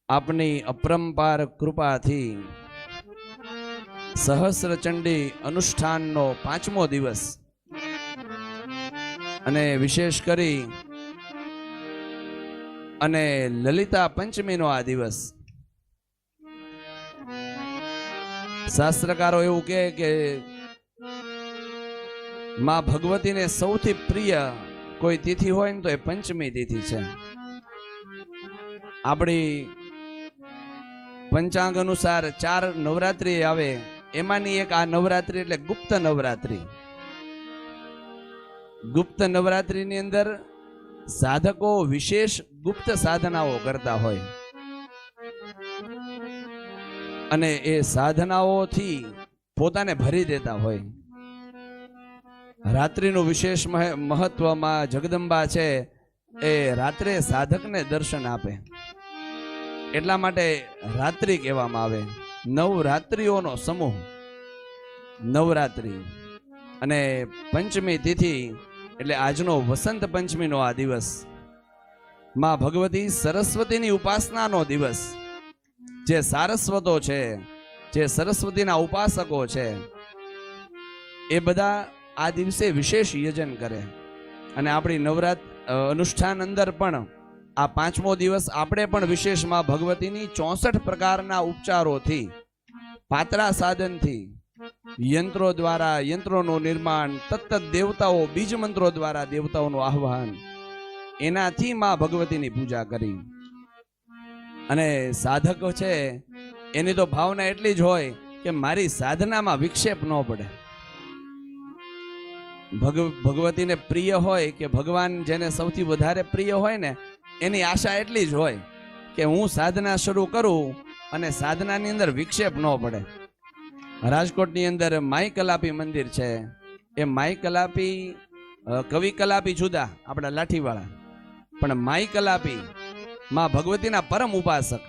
આપની અપરંપાર કૃપાથી સહસ્ર ચંડી અનુષ્ઠાનનો 5મો દિવસ અને વિશેષ કરી અને લલિતા પંચમીનો આ દિવસ. શાસ્ત્રકારો એવું કહે કે માં ભગવતીને સૌથી પ્રિય કોઈ તિથિ હોય ને તો એ પંચમી તિથિ છે. આપણી પંચાંગ અનુસાર 4 નવરાત્રી આવે, એમાંની એક આ નવરાત્રી એટલે ગુપ્ત નવરાત્રી. ગુપ્ત નવરાત્રીની અંદર સાધકો વિશેષ ગુપ્ત સાધનાઓ કરતા હોય અને એ સાધનાઓથી પોતાને ભરી દેતા હોય. રાત્રિનું વિશેષ મહત્વમાં જગદંબા છે એ રાત્રે સાધકને દર્શન આપે, એટલા માટે રાત્રિ કહેવામાં આવે. નવરાત્રિઓનો સમૂહ નવરાત્રિ. અને પંચમી તિથિ એટલે આજનો વસંત પંચમીનો આ દિવસ, માં ભગવતી સરસ્વતીની ઉપાસનાનો દિવસ. જે સારસ્વતો છે, જે સરસ્વતીના ઉપાસકો છે, એ બધા આ દિવસે વિશેષ યજન કરે. અને આપણી અનુષ્ઠાન અંદર પણ આ 5મો દિવસ આપણે પણ વિશેષમાં ભગવતીની 64 પ્રકારના ઉપચારોથી, પાત્રા સાધનથી, યંત્રો દ્વારા યંત્રોનું નિર્માણ, તત્ત દેવતાઓ બીજ મંત્રો દ્વારા દેવતાઓનું આહ્વાન, એનાથી માં ભગવતીની પૂજા કરી. અને સાધક છે એની તો ભાવના એટલી જ હોય કે મારી સાધનામાં વિક્ષેપ ન પડે. ભગવતીને પ્રિય હોય કે ભગવાન જેને સૌથી વધારે પ્રિય હોય ને, એની આશા એટલી જ હોય કે હું સાધના શરૂ કરું અને સાધનાની અંદર વિક્ષેપ ન પડે. રાજકોટની અંદર માઈ કલાપી મંદિર છે. એ માઈ કલાપી, કવિ કલાપી જુદા, આપણા લાઠીવાળા, પણ માઈ કલાપી માં ભગવતીના પરમ ઉપાસક.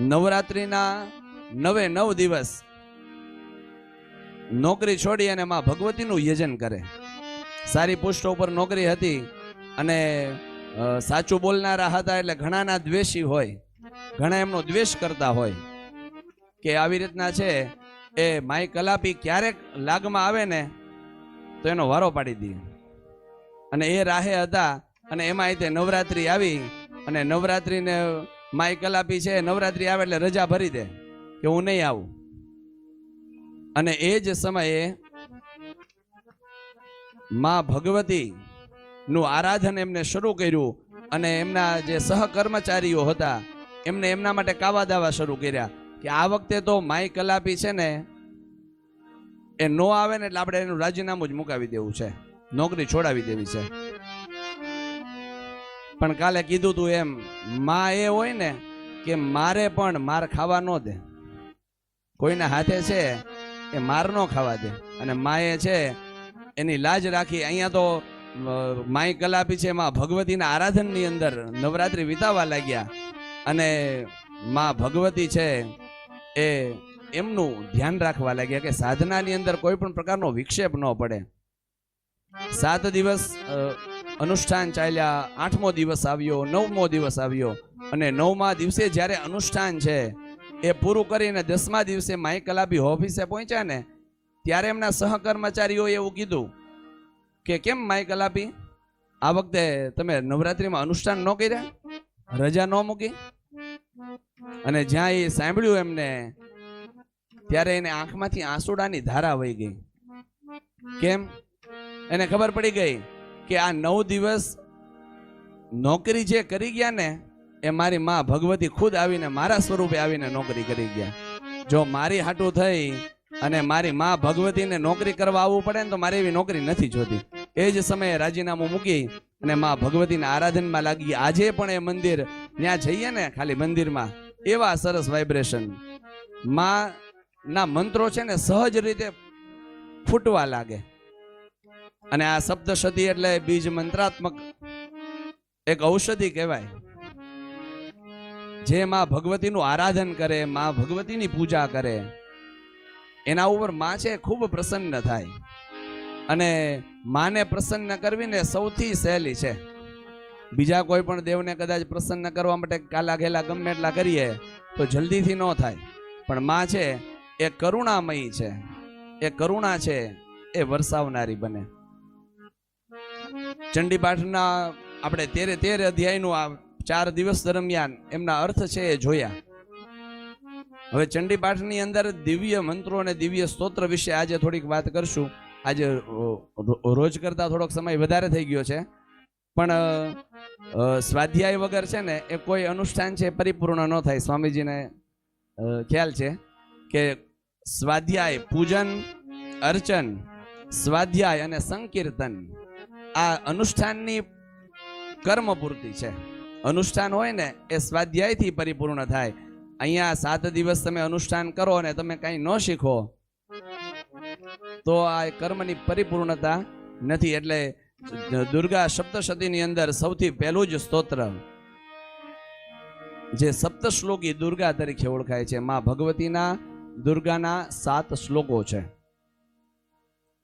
નવરાત્રિના 9 દિવસ નોકરી છોડી અને માં ભગવતીનું યજન કરે. સારી પોસ્ટો ઉપર નોકરી હતી અને સાચું બોલનારા હતા, એટલે ઘણાના દ્વેષી હોય, ઘણા એમનો દ્વેષ કરતા હોય કે આવી રીતના છે. એ માઈ કલાપી ક્યારેક લાગમાં આવે ને તો એનો વારો પાડી દે. અને એ રાહે હતા. અને એમાં તે નવરાત્રી આવી અને નવરાત્રીને માઈ કલાપી છે, નવરાત્રી આવે એટલે રજા ભરી દે કે હું નહીં આવું. અને એ જ સમયે માં ભગવતી નું આરાધન એમને શરૂ કર્યું અને એમના જે સહકર્મચારીઓ હતા એમને એમના માટે કાવા દાવા શરૂ કર્યા કે આ વખતે તો માઈ કલાપી છે ને એ નો આવે ને એટલે આપણે એનું રાજીનામું જ મુકાવી દેવું છે, નોકરી છોડાવી દેવી છે. પણ કાલે કીધું તું એમ, માં એ હોય ને કે મારે પણ માર ખાવા ન દે, કોઈના હાથે છે એ માર ન ખાવા દે. અને માએ છે એની લાજ રાખી. અહીંયા તો માઈ કલાપી છે માં ભગવતીના આરાધનની અંદર નવરાત્રી વિતાવા લાગ્યા અને માં ભગવતી છે એ એમનું ધ્યાન રાખવા લાગ્યા કે સાધનાની અંદર કોઈ પણ પ્રકારનો વિક્ષેપ ન પડે. 7 દિવસ અનુષ્ઠાન ચાલ્યા. 8મો દિવસ આવ્યો, 9મો દિવસ આવ્યો અને 9મા દિવસે જ્યારે અનુષ્ઠાન છે એ પૂરું કરીને 10મા દિવસે માઈ કલાપી ઓફિસે પહોંચ્યા ને ત્યારે એમના સહકર્મચારીઓએ એવું કીધું કે કેમ માઈ કલાપી આ વખતે તમે નવરાત્રીમાં અનુષ્ઠાન ન કર્યા, રજા ન મૂકી? અને જ્યાં એ સાંભળ્યું એમને ત્યારે એને આંખમાંથી આંસુડાની ધારા વહી ગઈ. કેમ? એને ખબર પડી ગઈ કે આ 9 દિવસ નોકરી જે કરી ગયા ને એ મારી માં ભગવતી ખુદ આવીને મારા સ્વરૂપે આવીને નોકરી કરી ગયા. જો મારી હાટું થઈ અને મારી માં ભગવતીને નોકરી કરવા આવવું પડે ને તો મારે એવી નોકરી નથી જોતી. એ જ સમયે રાજીનામું મૂકી અને માં ભગવતીના આરાધનમાં લાગી. આજે પણ એ મંદિર, ત્યાં જઈએ ને ખાલી મંદિરમાં એવા સરસ વાઇબ્રેશન, માં ના મંત્રો છે ને સહજ રીતે ફૂટવા લાગે. અને આ સપ્તશતી એટલે બીજ મંત્રાત્મક એક ઔષધિ કહેવાય. જે માં ભગવતીનું આરાધન કરે, માં ભગવતીની પૂજા કરે, એના ઉપર માં છે ખૂબ પ્રસન્ન થાય. અને માને પ્રસન્ન કરવી ને સૌથી સહેલી છે. બીજા કોઈ પણ દેવને કદાચ પ્રસન્ન કરવા માટે કાલા ઘેલા ગમે એટલા કરીએ તો જલ્દીથી ન થાય, પણ માં છે એ કરુણામયી છે, એ કરુણા છે એ વરસાવનારી બને. ચંડી પાઠના આપણે 13 અધ્યાયનું આ 4 દિવસ દરમિયાન એમના અર્થ છે એ જોયા. હવે ચંડી પાઠની અંદર દિવ્ય મંત્રો અને દિવ્ય સ્તોત્ર વિશે આજે થોડીક વાત કરશું. આજે રોજ કરતા થોડોક સમય વધારે થઈ ગયો છે, પણ સ્વાધ્યાય વગર છે ને એ કોઈ અનુષ્ઠાન છે પરિપૂર્ણ ન થાય. સ્વામીજીને ખ્યાલ છે કે સ્વાધ્યાય, પૂજન, અર્ચન, સ્વાધ્યાય અને સંકીર્તન આ અનુષ્ઠાનની કર્મ પૂર્તિ છે. અનુષ્ઠાન હોય ને એ સ્વાધ્યાયથી પરિપૂર્ણ થાય. અહીંયા 7 દિવસ તમે અનુષ્ઠાન કરો અને તમે કંઈ ન શીખો તો આ કર્મની પરિપૂર્ણતા નથી. એટલે દુર્ગા સપ્તશતીની અંદર સૌથી પહેલું જ સ્તોત્ર જે સપ્તશ્લોકી દુર્ગા તરીકે ઓળખાય છે. માં ભગવતીના દુર્ગાના 7 શ્લોકો છે.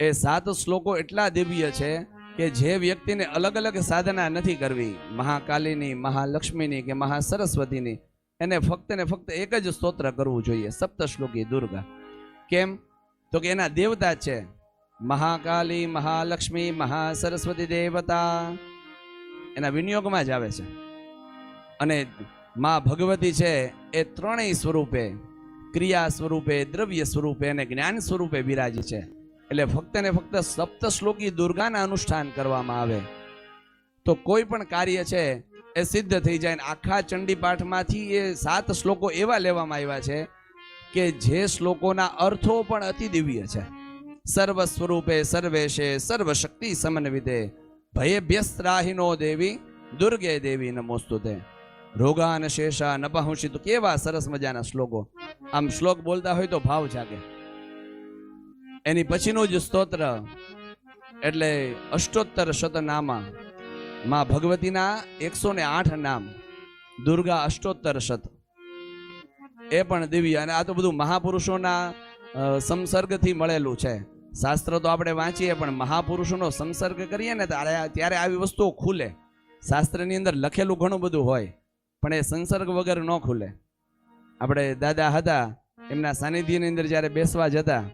એ 7 શ્લોકો એટલા દિવ્ય છે કે જે વ્યક્તિને અલગ અલગ સાધના નથી કરવી, મહાકાલીની, મહાલક્ષ્મીની કે મહાસરસ્વતીની, એને ફક્ત ને ફક્ત એક જ સ્તોત્ર કરવું જોઈએ, સપ્તશ્લોકી દુર્ગા. કેમ? તો કે એના દેવતા છે મહાકાલી, મહાલક્ષ્મી, મહાસરસ્વતી દેવતા, એના વિનિયોગમાં જ આવે છે. અને માં ભગવતી છે એ ત્રણેય સ્વરૂપે, ક્રિયા સ્વરૂપે, દ્રવ્ય સ્વરૂપે અને જ્ઞાન સ્વરૂપે બિરાજી છે. એટલે ફક્ત ને ફક્ત સપ્તશ્લોકી દુર્ગાના અનુષ્ઠાન કરવામાં આવે તો કોઈ પણ કાર્ય છે એ સિદ્ધ થઈ જાય. આખા ચંડી પાઠમાંથી એ 7 શ્લોકો એવા લેવામાં આવ્યા છે કે જે શ્લોકોના અર્થો પણ અતિ દિવ્ય છે. સર્વ સ્વરૂપે સર્વેશે સર્વશક્તિ સમન્વિતે ભયેભ્યસ્ત્રાહિનો દેવી દુર્ગે દેવી નમોસ્તુતે રોગાન શેષા નપહુષિ. તો કેવા સરસ મજાના શ્લોકો. આમ શ્લોક બોલતા હોય તો ભાવ જાગે. એની પછીનું જ સ્તોત્ર એટલે અષ્ટોત્તર શતનામા, માં ભગવતીના 108 નામ, દુર્ગા અષ્ટોત્તર શત, એ પણ દિવ્ય. અને આ તો બધું મહાપુરુષોના સંસર્ગથી મળેલું છે. શાસ્ત્ર તો આપણે વાંચીએ પણ મહાપુરુષોનો સંસર્ગ કરીએ ને ત્યારે આવી વસ્તુઓ ખુલે. શાસ્ત્રની અંદર લખેલું ઘણું બધું હોય પણ એ સંસર્ગ વગર ન ખુલે. આપણે દાદા હતા એમના સાનિધ્યની અંદર જ્યારે બેસવા જતા,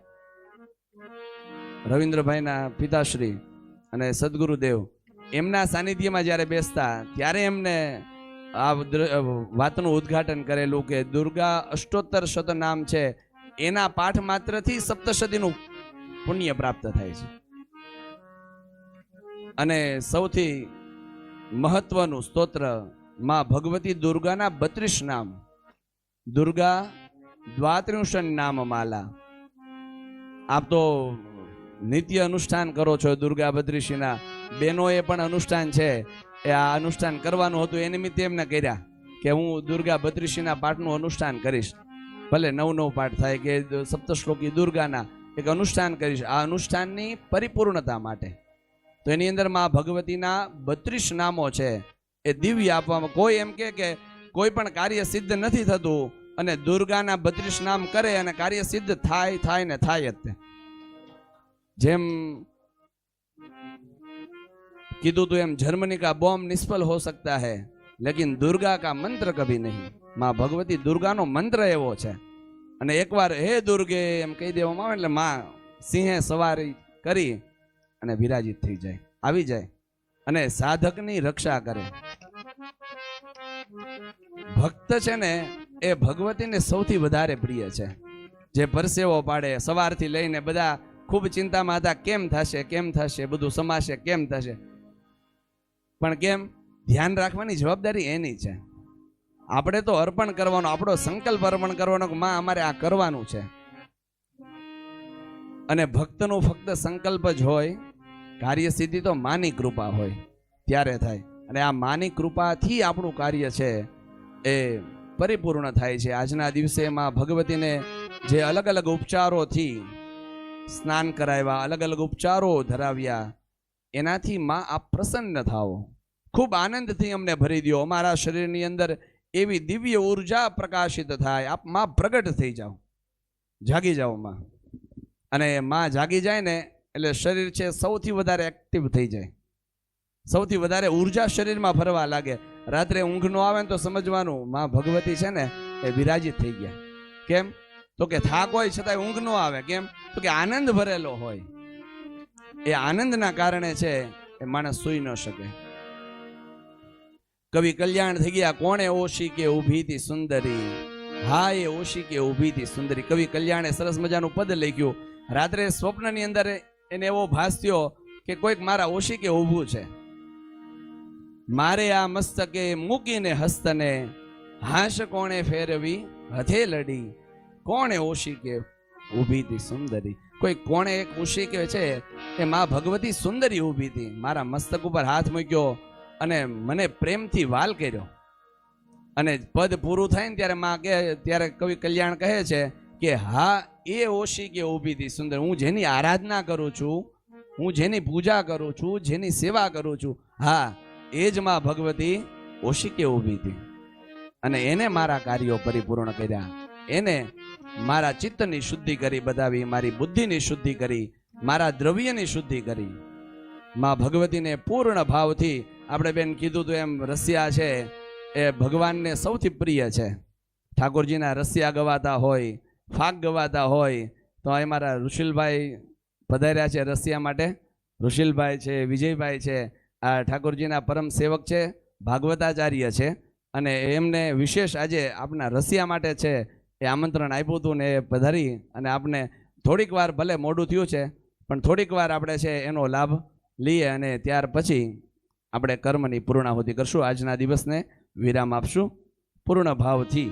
રવિન્દ્રભાઈના પિતાશ્રી અને સદગુરુદેવ એમના સાનિધ્યમાં જ્યારે બેસતા ત્યારે એમને આ વાતનું ઉદ્ઘાટન કરેલું કે દુર્ગા અષ્ટોત્તર શતનામ છે એના પાઠ માત્રથી સપ્તશતીનું પુણ્ય પ્રાપ્ત થાય છે. અને સૌથી મહત્વનું સ્તોત્ર માં ભગવતી દુર્ગાના 32 નામ, દુર્ગા દ્વાત્રિંશન નામ માલા. આપ તો નિત્ય અનુષ્ઠાન કરો છો દુર્ગા બદ્રીશીના. બહેનોએ પણ અનુષ્ઠાન છે એ આ અનુષ્ઠાન કરવાનું હતું, એ નિમિત્તે એમને કર્યા કે હું દુર્ગા બદ્રીશીના પાઠનું અનુષ્ઠાન કરીશ. ભલે 9 પાઠ થાય કે સપ્તશ્લોકી દુર્ગાના એક અનુષ્ઠાન કરીશ, આ અનુષ્ઠાનની પરિપૂર્ણતા માટે. તો એની અંદર માં ભગવતીના 32 નામો છે એ દિવ્ય આપવામાં. કોઈ એમ કે કોઈ પણ કાર્ય સિદ્ધ નથી થતું અને દુર્ગાના 32 નામ કરે અને કાર્ય સિદ્ધ થાય ને થાય જ. જેમ કીધું તું એમ जर्मनी का बॉम्ब निष्फल हो सकता है लेकिन दुर्गा का मंत्र कभी नहीं. માં ભગવતી દુર્ગાનો મંત્ર એવો છે. અને એકવાર હે દુર્ગે એમ કહી દેવામાં આવે એટલે માં સિંહે સવારી કરી અને વિરાજિત થઈ જાય, આવી જાય અને સાધકની રક્ષા કરે. ભક્ત છે ને એ ભગવતીને સૌથી વધારે પ્રિય છે. જે પરસેવો પાડે સવારથી લઈને બધા ખૂબ ચિંતામાં હતા, કેમ થશે બધું સમાશે, કેમ થશે. પણ કેમ? ધ્યાન રાખવાની જવાબદારી એની છે. આપણે તો અર્પણ કરવાનો, આપણો સંકલ્પ અર્પણ કરવાનો કે માં અમારે આ કરવાનું છે. અને ભક્તનો ફક્ત સંકલ્પ જ હોય, કાર્ય સિદ્ધિ તો માની કૃપા હોય ત્યારે થાય. અને આ માની કૃપાથી આપણું કાર્ય છે એ પરિપૂર્ણ થાય છે. આજના દિવસે માં ભગવતીને જે અલગ અલગ ઉપચારોથી સ્નાન કરાવ્યા, અલગ અલગ ઉપચારો ધરાવ્યા, એનાથી માં આપ પ્રસન્ન થાઓ, ખૂબ આનંદથી અમને ભરી દો. અમારા શરીરની અંદર એવી દિવ્ય ઉર્જા પ્રકાશિત થાય, આપ માં પ્રગટ થઈ જાઓ, જાગી જાઓ માં. અને માં જાગી જાય ને એટલે શરીર છે સૌથી વધારે એક્ટિવ થઈ જાય. સૌથી વધારે ઉર્જા શરીરમાં ફરવા લાગે. રાત્રે ઊંઘ ન આવે ને તો સમજવાનું માં ભગવતી છે ને એ વિરાજિત થઈ ગયા. કેમ? તો કે થાક હોય છતાંય ઊંઘ ન આવે. કેમ? તો કે આનંદ ભરેલો હોય. એ આનંદના કારણે છે એ માણસ સૂઈ ન શકે. કવિ કલ્યાણ થઈ ગયા. કોણે ઓશી કે ઊભી હતી સુંદરી, હા એ ઓશી કે ઊભી હતી સુંદરી. કવિ કલ્યાણે સરસ મજાનું પદ લખ્યું. રાત્રે સ્વપ્નની અંદર એને એવો ભાસ થયો કે કોઈક મારા ઓશી કે ઊભું છે. મારે આ મસ્તકે મૂકીને હસ્તને, હાશ કોણે ફેરવી હથેલડી. કોણે ઓશી કે ઊભી હતી સુંદરી. કોઈ કોણે એક ઓશી કે છે એ માં ભગવતી સુંદરી ઊભી હતી. મારા મસ્તક ઉપર હાથ મૂક્યો અને મને પ્રેમથી વાલ કર્યો. અને પદ પૂરું થાય ને ત્યારે માં કે, ત્યારે કવિ કલ્યાણ કહે છે કે હા એ ઓશી કે ઊભી હતી સુંદર. હું જેની આરાધના કરું છું, હું જેની પૂજા કરું છું, જેની સેવા કરું છું, હા એ જ માં ભગવતી ઓશી કે ઊભી હતી. અને એને મારા કાર્યો પરિપૂર્ણ કર્યા. એને મારા ચિત્તની શુદ્ધિ કરી બતાવી, મારી બુદ્ધિની શુદ્ધિ કરી, મારા દ્રવ્યની શુદ્ધિ કરી. માં ભગવતીને પૂર્ણ ભાવથી, આપણે બેન કીધું તો એમ રસિયા છે એ ભગવાનને સૌથી પ્રિય છે. ઠાકોરજીના રસિયા ગવાતા હોય, ફાક ગવાતા હોય તો અહીં મારા ઋષિલભાઈ પધાર્યા છે રસિયા માટે. ઋષિલભાઈ છે, વિજયભાઈ છે, આ ઠાકોરજીના પરમ સેવક છે, ભાગવતાચાર્ય છે. અને એમને વિશેષ આજે આપના રસિયા માટે છે એ આમંત્રણ આપ્યું હતું ને એ પધારી અને આપને થોડીક વાર, ભલે મોડું થયું છે પણ થોડીક વાર આપણે છે એનો લાભ લઈએ અને ત્યાર પછી આપણે કર્મની પૂર્ણાહુતિ કરશું. આજના દિવસને વિરામ આપશું પૂર્ણ ભાવથી.